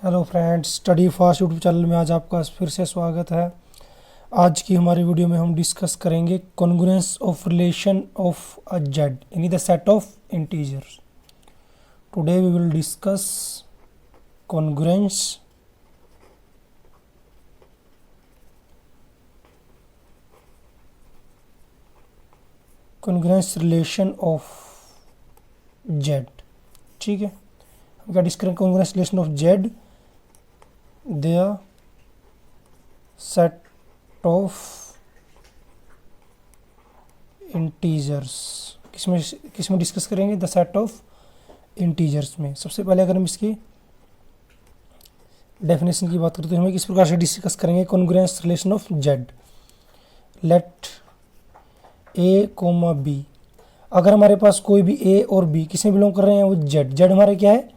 Hello friends, study fast YouTube channel में आज आपका फिर से स्वागत है। आज की हमारी वीडियो में हम डिस्कस करेंगे congruence of relation of a Z यानी the set of integers. Today we will discuss congruence relation of Z. ठीक है, हम क्या डिस्कस करेंगे? Congruence relation of Z, their set of integers। किसमें डिस्कस करेंगे? द सेट ऑफ इंटीजर्स में। सबसे पहले अगर हम इसकी डेफिनेशन की बात करें तो हमें किस प्रकार से डिस्कस करेंगे congruence relation of Z. Let a comma b, अगर हमारे पास कोई भी ए और बी किसमें बिलोंग कर रहे हैं? वो जेड। जेड हमारा क्या है?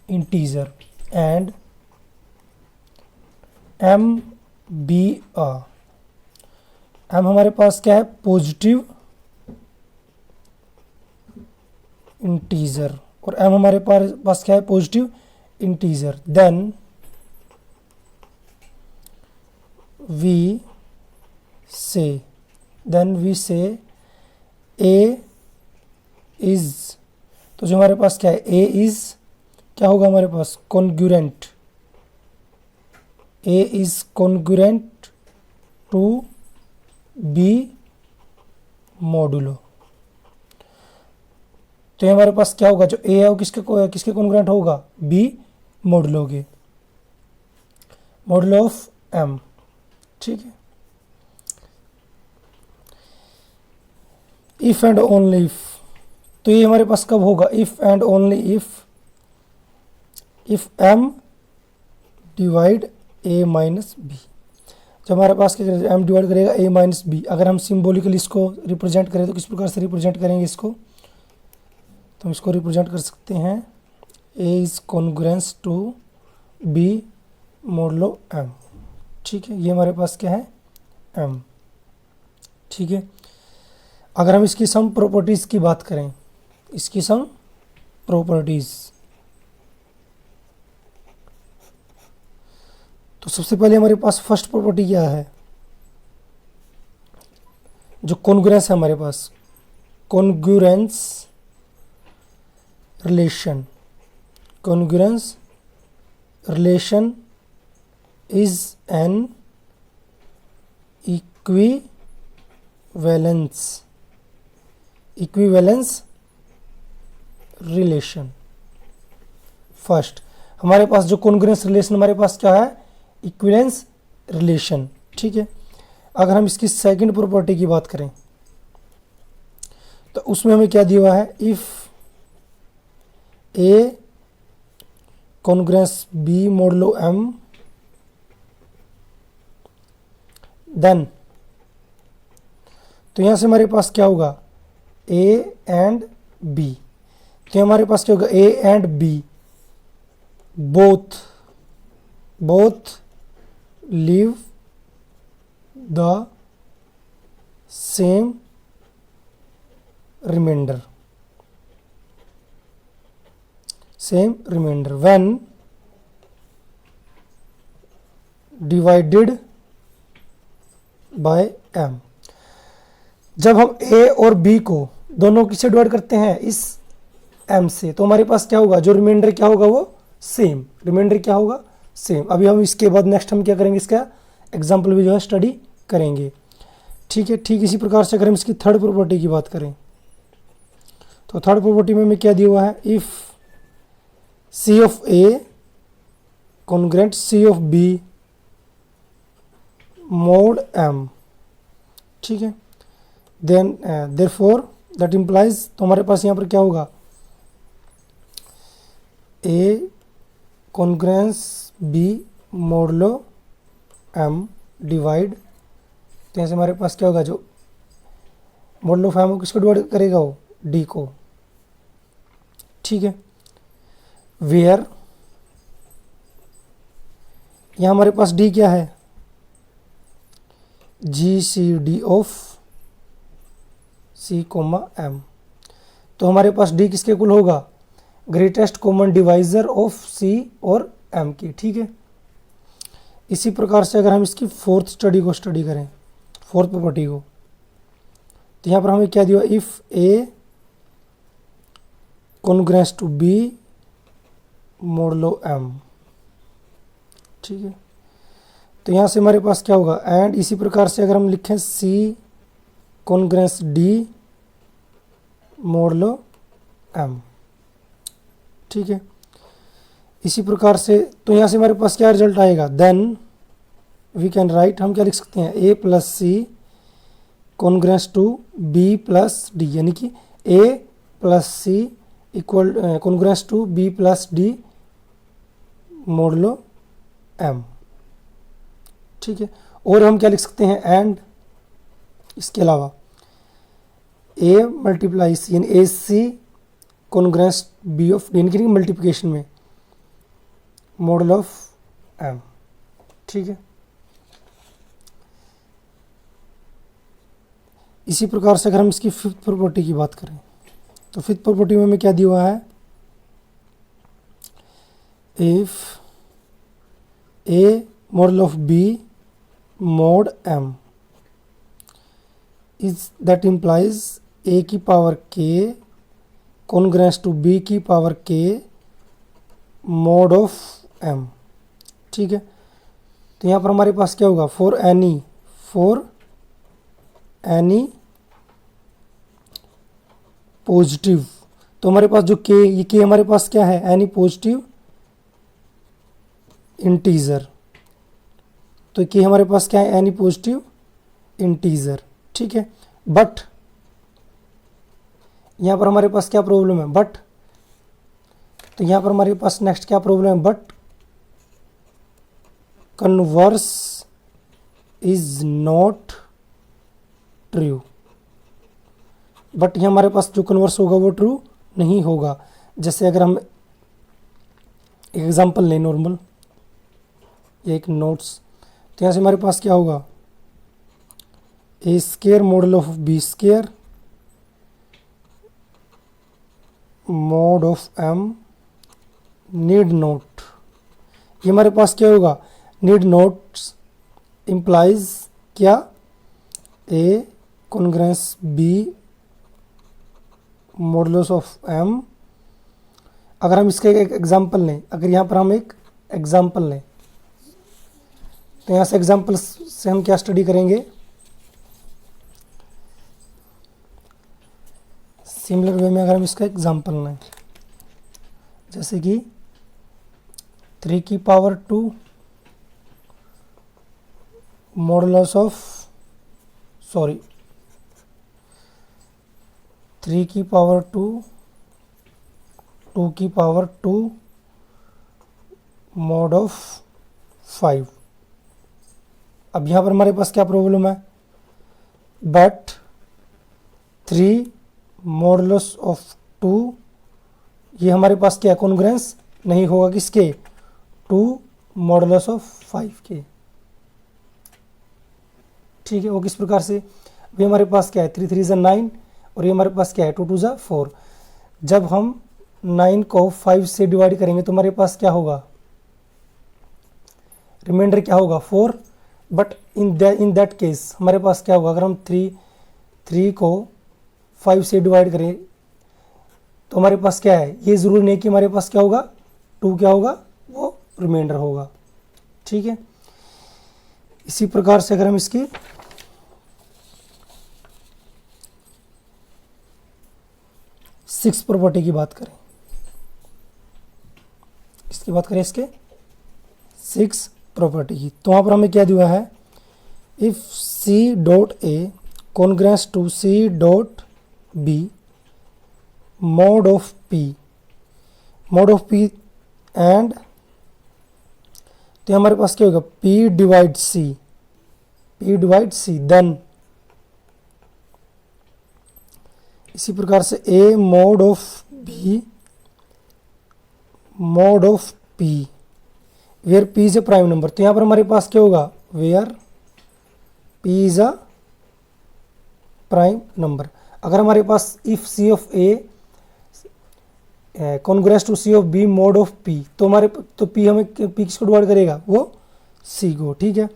इंटीजर। एंड एम बी आ, एम हमारे पास क्या है? Positive integer. और एम हमारे पास क्या है? Positive integer. देन वी से ए इज, तो जो हमारे पास क्या है? ए इज क्या होगा हमारे पास? Congruent. A is congruent to B modulo. तो हमारे पास क्या होगा? जो A है वो किसके कॉन्ग्रुएंट होगा? B मोडुलो के, मोडुलो ऑफ M। ठीक है। इफ एंड ओनली इफ, तो ये हमारे पास कब होगा? If and only if M divide a minus b. जब हमारे पास क्या करेगा? एम डिवाइड करेगा ए माइनस बी। अगर हम सिम्बोलिकली इसको रिप्रेजेंट करें तो किस प्रकार से रिप्रेजेंट करेंगे इसको? तो हम इसको रिप्रेजेंट कर सकते हैं A is congruence to B modulo M. ठीक है, ये हमारे पास क्या है? एम। ठीक है, अगर हम इसकी सम प्रॉपर्टीज़ की बात करें, इसकी सम प्रॉपर्टीज़, तो सबसे पहले हमारे पास फर्स्ट प्रॉपर्टी क्या है? जो कॉन्ग्रुएंस है हमारे पास, congruence relation is an equivalence relation. First हमारे पास जो कॉन्ग्रुएंस रिलेशन हमारे पास क्या है? Equivalence relation. ठीक है, अगर हम इसकी सेकंड प्रॉपर्टी की बात करें तो उसमें हमें क्या दिया हुआ है? If a congruence B modulo m, then, तो यहां से हमारे पास क्या होगा? A and b. तो हमारे पास क्या होगा? A and b both live the same remainder when divided by m। जब हम a और b को दोनों किससे डिवाइड करते हैं? इस m से, तो हमारे पास क्या होगा? जो रिमाइंडर क्या होगा? वो सेम। रिमाइंडर क्या होगा? सेम। अभी हम इसके बाद नेक्स्ट हम क्या करेंगे? इसका एग्जाम्पल भी जो है स्टडी करेंगे। ठीक है, ठीक इसी प्रकार से अगर हम इसकी थर्ड प्रॉपर्टी की बात करें तो थर्ड प्रॉपर्टी में हमें क्या दिया हुआ है? If c of a congruent c of B mod m. ठीक है, देन देयरफॉर दैट इंप्लाइज, तो हमारे पास यहाँ पर क्या होगा? A congruence B modulo M divide, तो यहाँ से हमारे पास क्या होगा? जो मोडुलो ऑफ एम किसको डिवाइड करेगा? वो डी को। ठीक है, वेयर, यहाँ हमारे पास डी क्या है? G C D of C comma M. तो हमारे पास डी किसके इक्वल होगा? Greatest common divisor of C और एम की, ठीक है। इसी प्रकार से अगर हम इसकी फोर्थ स्टडी को स्टडी करें, फोर्थ प्रॉपर्टी को, तो यहाँ पर हमें क्या दिया, if a congruence to b modulo M, ठीक है। तो यहाँ से हमारे पास क्या होगा, एंड इसी प्रकार से अगर हम लिखें सी कॉन्ग्रेंस डी मोडलो एम, ठीक है। इसी प्रकार से तो यहाँ से हमारे पास क्या रिजल्ट आएगा, देन वी कैन राइट, हम क्या लिख सकते हैं, A plus C congruence to B plus D, यानी कि A plus C equal congruence to B plus D modulo M, ठीक है। और हम क्या लिख सकते हैं, एंड इसके अलावा ए मल्टीप्लाई सी, यानी ए सी कॉन्ग्रेंस बी ऑफ डी, यानी कि मल्टीप्लिकेशन में मॉडल ऑफ एम, ठीक है। इसी प्रकार से अगर हम इसकी फिफ्थ प्रॉपर्टी की बात करें, तो फिफ्थ प्रॉपर्टी में हमें क्या दिया हुआ है, if a model of b mod m is that implies a की power k congruence to b की power k mod of m, ठीक है। तो यहाँ पर हमारे पास क्या होगा, for any पॉजिटिव, तो हमारे पास जो k, ये k हमारे पास क्या है, एनी पॉजिटिव इंटीजर, तो कि हमारे पास क्या है, एनी पॉजिटिव इंटीजर, ठीक है। बट यहाँ पर हमारे पास क्या प्रॉब्लम है, बट, तो यहाँ पर हमारे पास नेक्स्ट क्या प्रॉब्लम है, but converse is not true, but यहाँ हमारे पास जो कन्वर्स होगा वो ट्रू नहीं होगा। जैसे अगर हम एक एग्जांपल लें नॉर्मल, एक नोट्स, तो यहाँ से हमारे पास क्या होगा, A square model of B square mod of M need not, ये हमारे पास क्या होगा, नीड नोट्स इम्प्लाइज क्या, A congruence B modulus of M. अगर हम इसका एक एग्जांपल लें, अगर यहाँ पर हम एक एग्जांपल लें, तो यहाँ से एग्जांपल से हम क्या स्टडी करेंगे, सिमिलर वे में अगर हम इसका एग्जांपल लें, जैसे कि 3 की पावर 2 मॉडुलस ऑफ 3 की पावर 2 2 की पावर 2 मॉड ऑफ 5। अब यहाँ पर हमारे पास क्या प्रॉब्लम है, बट 3 मॉडुलस ऑफ 2, ये हमारे पास क्या कॉन्ग्रुएंस नहीं होगा किसके, 2 मॉडुलस ऑफ 5 के, ठीक है। वो किस प्रकार से, भी हमारे पास क्या है, 3 3 ज़ा 9 और ये हमारे पास क्या है, 2 2 ज़ा 4। जब हम 9 को 5 से डिवाइड करेंगे तो हमारे पास क्या होगा, रिमाइंडर क्या होगा 4। बट इन दैट केस हमारे पास क्या होगा, अगर हम 3 को 5 से डिवाइड करें तो हमारे पास क्या है, ये ज़रूरी नहीं कि हमारे पास क्या होगा, 2 क्या होगा, वो रिमाइंडर होगा, ठीक है। इसी प्रकार से अगर हम इसकी सिक्स प्रॉपर्टी की बात करें, इसकी बात करें इसके 6 प्रॉपर्टी की, तो वहाँ पर हमें क्या दिया है, if c dot a congruence to c dot b mod of p and, तो हमारे पास क्या होगा, P डिवाइड C, देन इसी प्रकार से A mod of B mod of P where P is a prime number. तो यहाँ पर हमारे पास क्या होगा, where P is a prime number. अगर हमारे पास if C of A congruence to C of B mod of P, तो हमारे तो पी हमें पी किसको डिवाइड करेगा, वो सी को, ठीक है।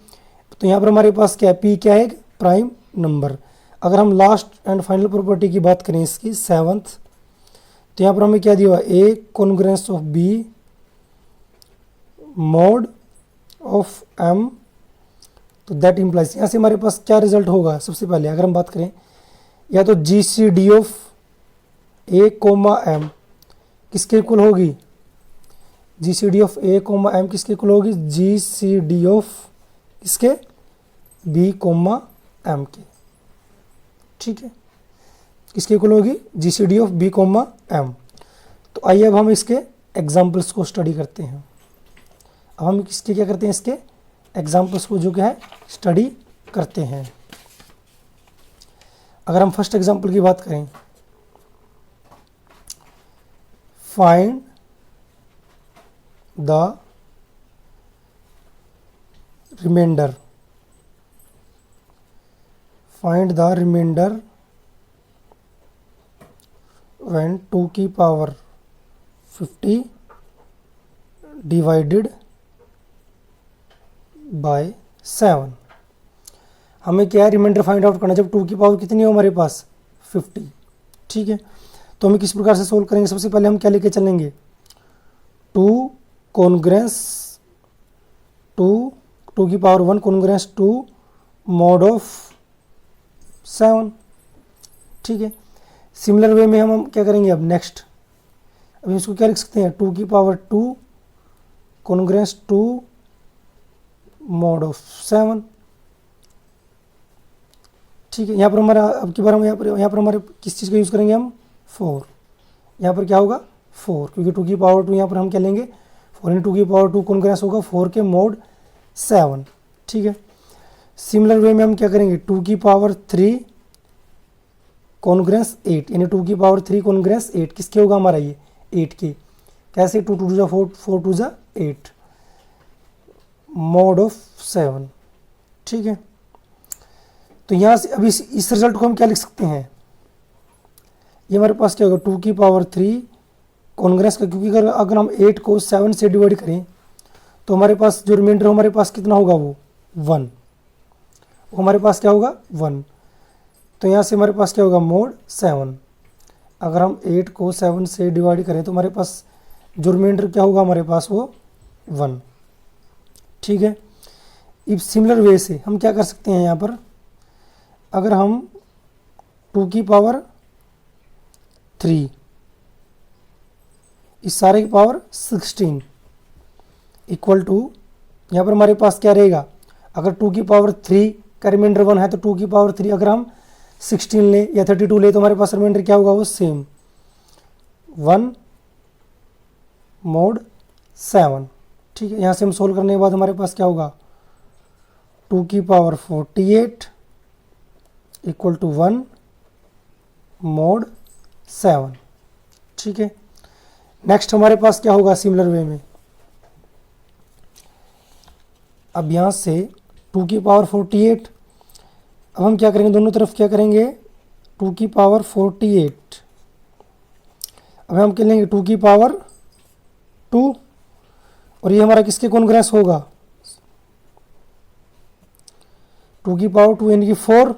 तो यहाँ पर हमारे पास क्या है, पी क्या है, एक प्राइम नंबर। अगर हम लास्ट एंड फाइनल प्रॉपर्टी की बात करें इसकी, सेवंथ, तो यहाँ पर हमें क्या दिया हुआ, A congruence of B mod of M, तो दैट इम्प्लाइज, यहाँ से हमारे पास क्या रिजल्ट होगा, सबसे पहले अगर हम बात करें, या तो G C D of A comma M किसके इक्वल होगी, G C D of A comma M किसके इक्वल होगी, जी सी डी ऑफ किसके, बी कोमा एम के, ठीक है, किसके इक्वल होगी, G C D of B comma M. तो आइए अब हम इसके एग्जाम्पल्स को स्टडी करते हैं। अब हम इसके क्या करते हैं, इसके एग्जाम्पल्स को जो क्या है स्टडी करते हैं। अगर हम फर्स्ट एग्जाम्पल की बात करें, find the remainder, find the remainder when 2 की पावर 50 डिवाइडेड बाय 7। हमें क्या है, रिमाइंडर फाइंड आउट करना जब 2 की पावर कितनी हो हमारे पास 50, ठीक है। तो हमें किस प्रकार से सोल्व करेंगे, सबसे पहले हम क्या लेके चलेंगे, 2 कॉन्ग्रेंस 2 की पावर 1 कॉन्ग्रेंस 2 मॉड ऑफ 7, ठीक है। सिमिलर वे में हम क्या करेंगे, अब नेक्स्ट, अब इसको क्या लिख सकते हैं, 2 की पावर 2 कॉन्ग्रेंस 2 मॉड ऑफ 7, ठीक है। यहाँ पर हमारा अब की बार हम यहाँ पर हमारे किस चीज़ का यूज़ करेंगे, हम 4, यहाँ पर क्या होगा 4, क्योंकि 2 की पावर 2 यहाँ पर हम क्या लेंगे 4 इन 2 की पावर 2 कॉन्ग्रेंस होगा 4 के मॉड 7, ठीक है। सिमिलर वे में हम क्या करेंगे, 2 की पावर 3 कॉन्ग्रेंस 8, यानी 2 की पावर 3 कॉन्ग्रेंस 8 किसके होगा हमारा, ये 8 के, कैसे 2 2 जा 4 4 2 जा 8 मॉड ऑफ 7, ठीक है। तो यहाँ से अभी इस रिजल्ट को हम क्या लिख सकते हैं, ये हमारे पास क्या होगा, 2 की पावर 3 कॉन्ग्रेंस का, क्योंकि अगर हम 8 को 7 से डिवाइड करें तो हमारे पास जो रिमाइंडर हमारे पास कितना होगा, वो 1, वो हमारे पास क्या होगा 1। तो यहाँ से हमारे पास क्या होगा, मोड 7, अगर हम 8 को 7 से डिवाइड करें तो हमारे पास जो रिमाइंडर क्या होगा हमारे पास, वो 1, ठीक है। इस सिमिलर वे से हम क्या कर सकते हैं, यहाँ पर अगर हम 2 की पावर 3 इस सारे की पावर 16 इक्वल टू, यहाँ पर हमारे पास क्या रहेगा, अगर 2 की पावर 3 का रिमाइंडर 1 है तो 2 की पावर 3 अगर हम 16 ले या 32 ले तो हमारे पास रिमाइंडर क्या होगा, वो सेम 1 मोड 7, ठीक है। यहाँ से हम सोल्व करने के बाद हमारे पास क्या होगा, 2 की पावर 48 इक्वल टू 1 मोड 7, ठीक है। नेक्स्ट हमारे पास क्या होगा, सिमिलर वे में, अब यहाँ से 2 की पावर 48, अब हम क्या करेंगे, दोनों तरफ क्या करेंगे, 2 की पावर 48, अब हम क्या लेंगे 2 की पावर 2, और ये हमारा किसके कॉन्ग्रेंस होगा, 2 की पावर 2 यानी कि 4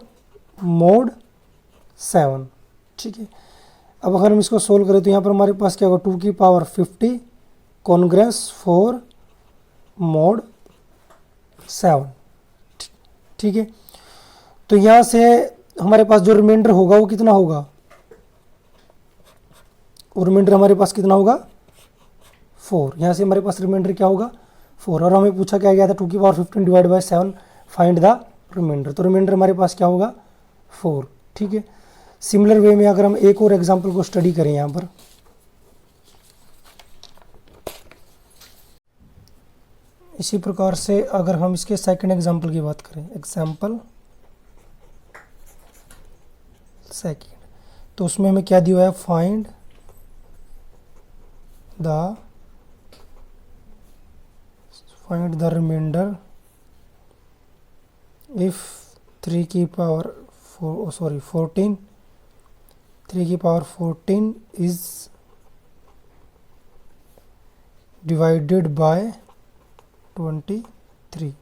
मोड 7, ठीक है। अब अगर हम इसको सोल्व करें तो यहाँ पर हमारे पास क्या होगा, 2 की पावर 50 कॉन्ग्रेंस 4 मोड 7, ठीक है। तो यहाँ से हमारे पास जो रिमाइंडर होगा वो कितना होगा, और रिमाइंडर हमारे पास कितना होगा 4, यहाँ से हमारे पास रिमाइंडर क्या होगा 4, और हमें पूछा क्या गया था 2 की power 15 divide by 7 find the remainder, तो रिमाइंडर हमारे पास क्या होगा 4, ठीक है। सिमिलर वे में अगर हम एक और एग्जांपल को स्टडी करें, यहाँ पर इसी प्रकार से अगर हम इसके सेकंड एग्जांपल की बात करें, एग्जांपल सेकंड, तो उसमें हमें क्या दिया है, फाइंड द रिमाइंडर इफ 3 की पावर 14 3 की पावर 14 इज डिवाइडेड बाय 23।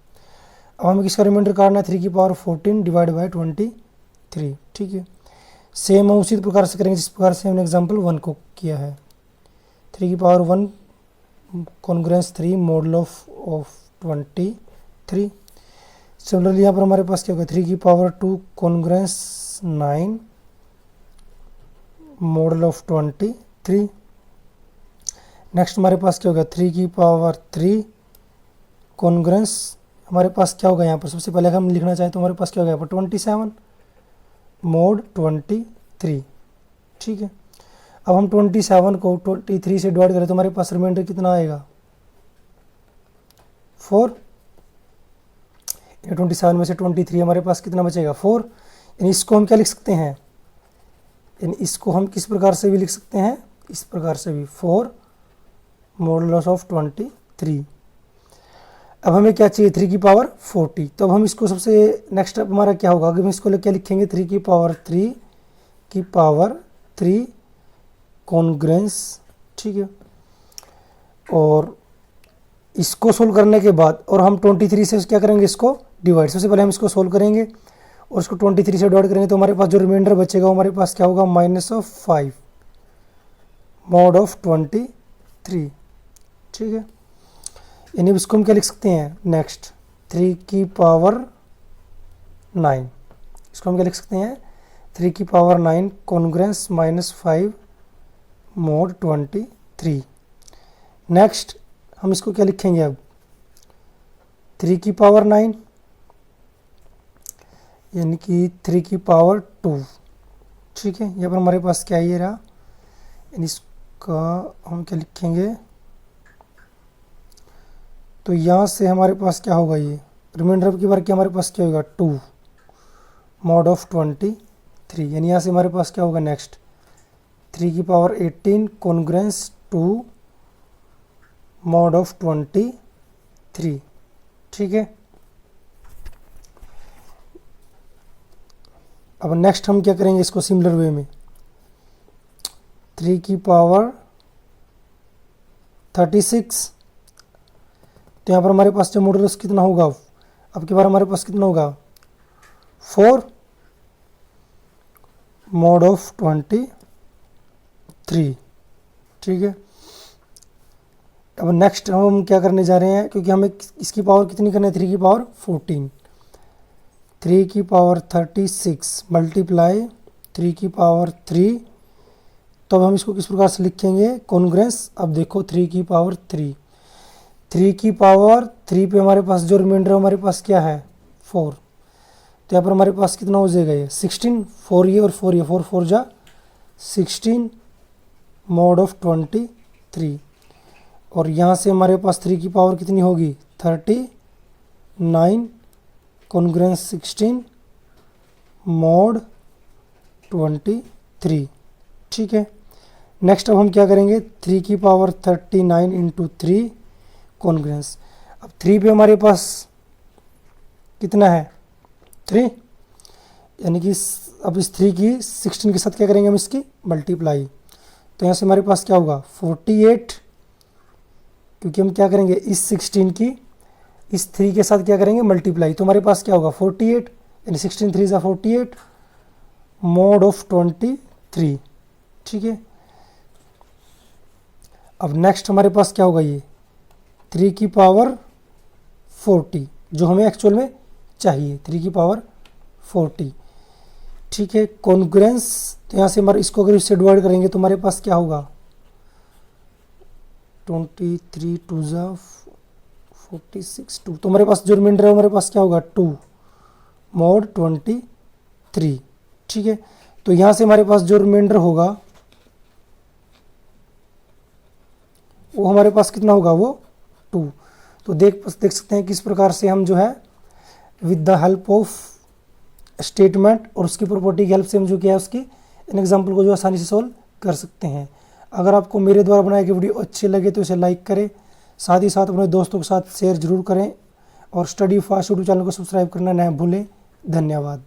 अब हमें किसका रिमाइंडर काटना है, 3 की पावर 14 डिवाइड बाय 23। ठीक है, सेम हम उसी प्रकार से करेंगे जिस प्रकार से हमने एग्जाम्पल 1 को किया है। 3 की power 1 congruence 3 model of 23। Similarly यहाँ पर हमारे पास क्या होगा, 3 की power 2 congruence 9 model of 23। Next हमारे पास क्या होगा, 3 की पावर 3 कॉन्ग्रेंस, हमारे पास क्या होगा यहाँ पर, सबसे पहले हम लिखना चाहें तो हमारे पास क्या होगा यहाँ पर 27 मोड 23। ठीक है, अब हम 27 को 23 से डिवाइड करें तो हमारे पास रिमाइंडर कितना आएगा, 4। 27 में से 23 हमारे पास कितना बचेगा, 4। यानी इसको हम क्या लिख सकते हैं, यानी इसको हम किस प्रकार से भी लिख सकते हैं, इस प्रकार से भी, 4 मॉडुलस ऑफ 23। अब हमें क्या चाहिए, 3 की पावर 40। तो अब हम इसको सबसे नेक्स्ट स्टेप हमारा क्या होगा, अगर हम इसको क्या लिखेंगे, 3 की पावर 3 कॉन्ग्रेंस। ठीक है, और इसको सोल्व करने के बाद और हम 23 से क्या करेंगे, इसको डिवाइड। सबसे पहले हम इसको सोल्व करेंगे और इसको 23 से डिवाइड करेंगे तो हमारे पास जो रिमाइंडर बचेगा वो हमारे पास क्या होगा, -5 मॉड ऑफ 23। ठीक है, यानी इसको हम क्या लिख सकते हैं, नेक्स्ट 3 की पावर 9, इसको हम क्या लिख सकते हैं, 3 की पावर 9 कॉन्ग्रेंस -5 मॉड 23। नेक्स्ट हम इसको क्या लिखेंगे, अब 3 की पावर 9 यानी कि 3 की पावर 2। ठीक है, यहाँ पर हमारे पास क्या ये रहा, यानी इसका हम क्या लिखेंगे, तो यहाँ से हमारे पास क्या होगा, ये रिमाइंडर की बार क्या हमारे पास क्या होगा, 2 मॉड ऑफ 23। यानी यहाँ से हमारे पास क्या होगा, नेक्स्ट 3 की पावर 18 कॉन्ग्रेंस 2 मॉड ऑफ 23। ठीक है, अब नेक्स्ट हम क्या करेंगे, इसको सिमिलर वे में 3 की पावर 36। तो यहाँ पर हमारे पास जो मॉडुलस कितना होगा, अब की बार हमारे पास कितना होगा, 4 मॉड ऑफ 23। ठीक है, अब नेक्स्ट हम क्या करने जा रहे हैं, क्योंकि हमें इसकी पावर कितनी करनी है, 3 की पावर 14, 3 की पावर 36 मल्टीप्लाई 3 की पावर 3। तो अब हम इसको किस प्रकार से लिखेंगे, कॉन्ग्रेंस। अब देखो 3 की पावर 3 की पावर 3 पे हमारे पास जो रिमाइंडर हमारे पास क्या है, 4। तो यहाँ पर हमारे पास कितना हो जाएगा, ये 16, 4 ये और 4 ये, 4 4 जा 16 मॉड ऑफ 23। और यहाँ से हमारे पास 3 की पावर कितनी होगी, 39 कॉन्ग्रेंस 16 मॉड 23। ठीक है, नेक्स्ट अब हम क्या करेंगे, 3 की पावर 39 इंटू 3 कॉन्ग्रेंस। अब 3 पे हमारे पास कितना है, 3, यानी कि अब इस 3 की 16 के साथ क्या करेंगे हम, इसकी मल्टीप्लाई। तो यहाँ से हमारे पास क्या होगा, 48, क्योंकि हम क्या करेंगे, इस 16 की इस 3 के साथ क्या करेंगे, मल्टीप्लाई। तो हमारे पास क्या होगा, 48, यानी 16 3 ज़ा 48 मॉड ऑफ 23। ठीक है, अब नेक्स्ट हमारे पास क्या होगा, ये 3 की पावर 40 जो हमें एक्चुअल में चाहिए, 3 की पावर 40। ठीक है, कॉन्ग्रेंस। तो यहाँ से हमारे इसको अगर इससे डिवाइड करेंगे तो हमारे पास क्या होगा, 23 2 ज़ा 46 2। तो हमारे पास जो रिमाइंडर है हमारे पास क्या होगा, 2 मॉड 23। ठीक है, तो यहाँ से हमारे पास जो रिमाइंडर होगा वो हमारे पास कितना होगा, वो 2। तो देख सकते हैं किस प्रकार से हम जो है with the help of statement और उसकी प्रॉपर्टी की हेल्प से हम जो क्या है उसकी इन एग्जाम्पल को जो आसानी से सॉल्व कर सकते हैं। अगर आपको मेरे द्वारा बनाए गए वीडियो अच्छे लगे तो इसे लाइक करें, साथ ही साथ अपने दोस्तों के साथ शेयर जरूर करें और स्टडी फास्ट यूट्यूब चैनल को सब्सक्राइब करना ना भूलें। धन्यवाद।